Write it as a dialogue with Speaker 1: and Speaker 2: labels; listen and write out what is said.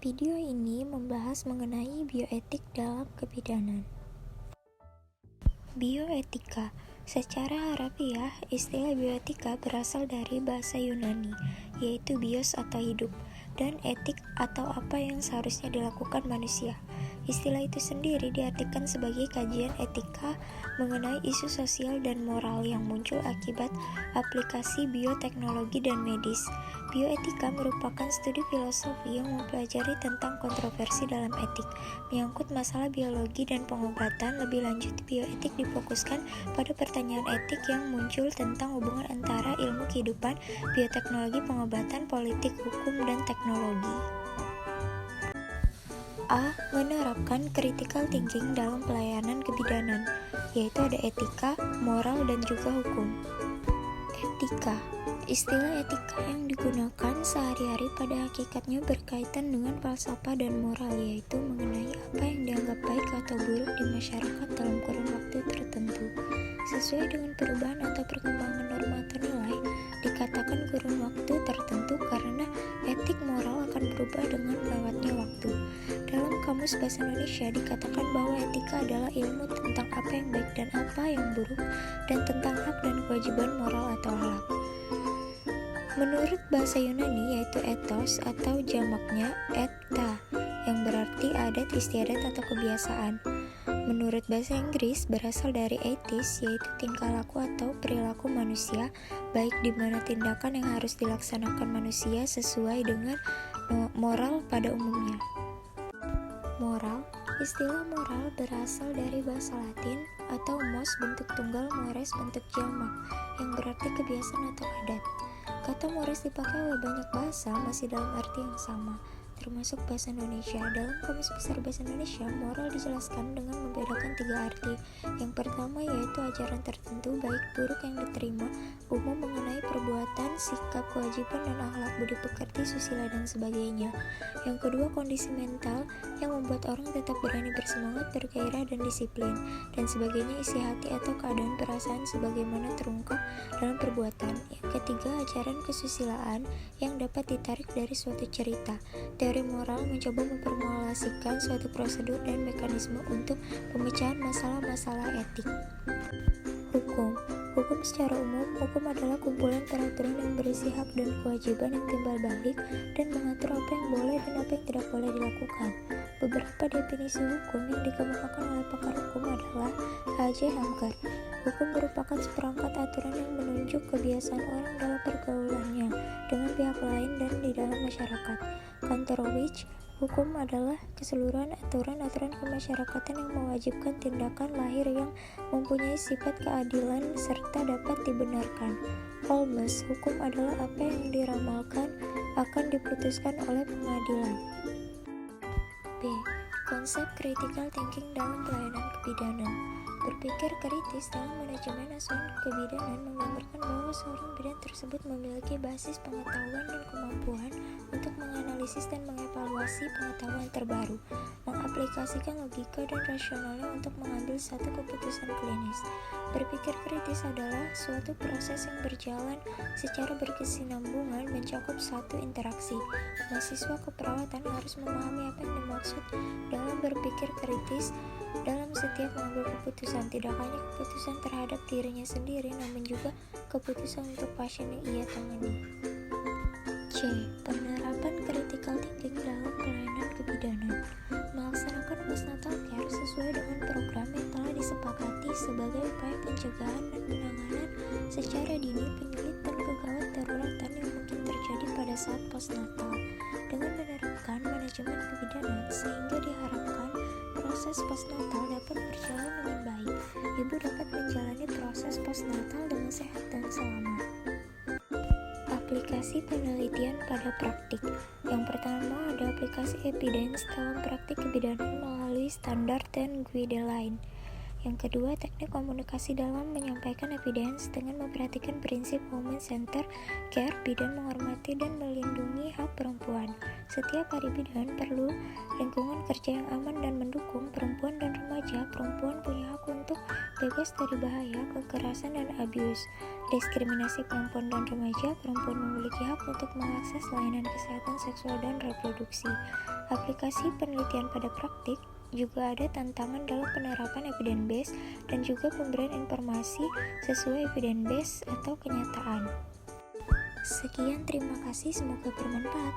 Speaker 1: Video ini membahas mengenai bioetik dalam kebidanan. Bioetika. Secara harafiah, istilah bioetika berasal dari bahasa Yunani, yaitu bios atau hidup, dan etik atau apa yang seharusnya dilakukan manusia. Istilah itu sendiri diartikan sebagai kajian etika mengenai isu sosial dan moral yang muncul akibat aplikasi bioteknologi dan medis. Bioetika merupakan studi filosofi yang mempelajari tentang kontroversi dalam etik, menyangkut masalah biologi dan pengobatan. Lebih lanjut, bioetik difokuskan pada pertanyaan etik yang muncul tentang hubungan antara ilmu kehidupan, bioteknologi, pengobatan, politik, hukum, dan teknologi. A. Menerapkan critical thinking dalam pelayanan kebidanan, yaitu ada etika, moral, dan juga hukum. Etika. Istilah etika yang digunakan sehari-hari pada hakikatnya berkaitan dengan falsafah dan moral, yaitu mengenai apa yang dianggap baik atau buruk di masyarakat dalam kurun waktu tertentu. Sesuai dengan perubahan atau perkembangan norma atau nilai, dikatakan kurun waktu tertentu karena etik moral akan berubah dengan lewatnya waktu. Dalam Kamus Bahasa Indonesia dikatakan bahwa etika adalah ilmu tentang apa yang baik dan apa yang buruk, dan tentang hak dan kewajiban moral atau akhlak. Menurut bahasa Yunani, yaitu ethos atau jamaknya eta, yang berarti adat istiadat atau kebiasaan. Menurut bahasa Inggris, berasal dari ethos, yaitu tingkah laku atau perilaku manusia, baik di mana tindakan yang harus dilaksanakan manusia sesuai dengan moral pada umumnya. Moral. Istilah moral berasal dari bahasa Latin atau mos bentuk tunggal, mores bentuk jamak, yang berarti kebiasaan atau adat. Kata mores dipakai oleh banyak bahasa masih dalam arti yang sama, termasuk bahasa Indonesia. Dalam Kamus Besar Bahasa Indonesia, moral dijelaskan dengan membedakan 3 arti. Yang pertama yaitu ajaran tertentu baik buruk yang diterima umum mengenai perbuatan, sikap, kewajiban, dan akhlak budi pekerti, susila, dan sebagainya. Yang kedua, kondisi mental yang membuat orang tetap berani bersemangat, bergairah, dan disiplin, dan sebagainya, isi hati atau keadaan perasaan sebagaimana terungkap dalam perbuatan. Yang ketiga, ajaran kesusilaan yang dapat ditarik dari suatu cerita. Teori moral mencoba memformulasikan suatu prosedur dan mekanisme untuk pemecahan masalah-masalah etik. Hukum. Hukum secara umum, hukum adalah kumpulan peraturan yang berisi hak dan kewajiban yang timbal balik dan mengatur apa yang boleh dan apa yang tidak boleh dilakukan. Beberapa definisi hukum yang dikemukakan oleh pakar hukum adalah H.J. Hamker. Hukum merupakan seperangkat aturan yang menunjuk kebiasaan orang dalam pergaulannya dengan pihak lain dan di dalam masyarakat. Kantorowicz. Hukum adalah keseluruhan aturan-aturan kemasyarakatan yang mewajibkan tindakan lahir yang mempunyai sifat keadilan serta dapat dibenarkan. Holmes. Hukum adalah apa yang diramalkan akan diputuskan oleh pengadilan. B. Konsep critical thinking dalam pelayanan kebidanan. Berpikir kritis dalam manajemen asuhan kebidanan menggambarkan bahwa seorang bidan tersebut memiliki basis pengetahuan dan kemampuan untuk menganalisis dan mengevaluasi pengetahuan terbaru, mengaplikasikan logika dan rasionalnya untuk mengambil satu keputusan klinis. Berpikir kritis adalah suatu proses yang berjalan secara berkesinambungan mencakup satu interaksi. Mahasiswa keperawatan harus memahami apa yang dimaksud dalam berpikir kritis dalam setiap mengambil keputusan, tidak hanya keputusan terhadap dirinya sendiri, namun juga keputusan untuk pasien yang ia tangani. C. Penerapan critical thinking dalam pelayanan kebidanan. Melaksanakan postnatal care sesuai dengan program yang telah disepakati sebagai upaya pencegahan dan penanganan secara dini penyulit dan kegawat daruratan yang mungkin terjadi pada saat postnatal, dengan menerapkan manajemen kebidanan sehingga diharapkan proses postnatal dapat berjalan dengan baik. Ibu dapat menjalani proses postnatal dengan sehat dan selamat. Aplikasi penelitian pada praktik. Yang pertama ada aplikasi evidence dalam praktik kebidanan melalui standar dan guideline. Yang kedua, teknik komunikasi dalam menyampaikan evidence dengan memperhatikan prinsip woman-centered care, bidan menghormati dan melindungi hak perempuan. Setiap hari bidan perlu lingkungan kerja yang aman dan mendukung perempuan dan remaja. Perempuan punya hak untuk bebas dari bahaya, kekerasan, dan abuse. Diskriminasi perempuan dan remaja. Perempuan memiliki hak untuk mengakses layanan kesehatan seksual dan reproduksi. aplikasi penelitian pada praktik, juga ada tantangan dalam penerapan evidence base dan juga pemberian informasi sesuai evidence base atau kenyataan. Sekian, terima kasih, semoga bermanfaat.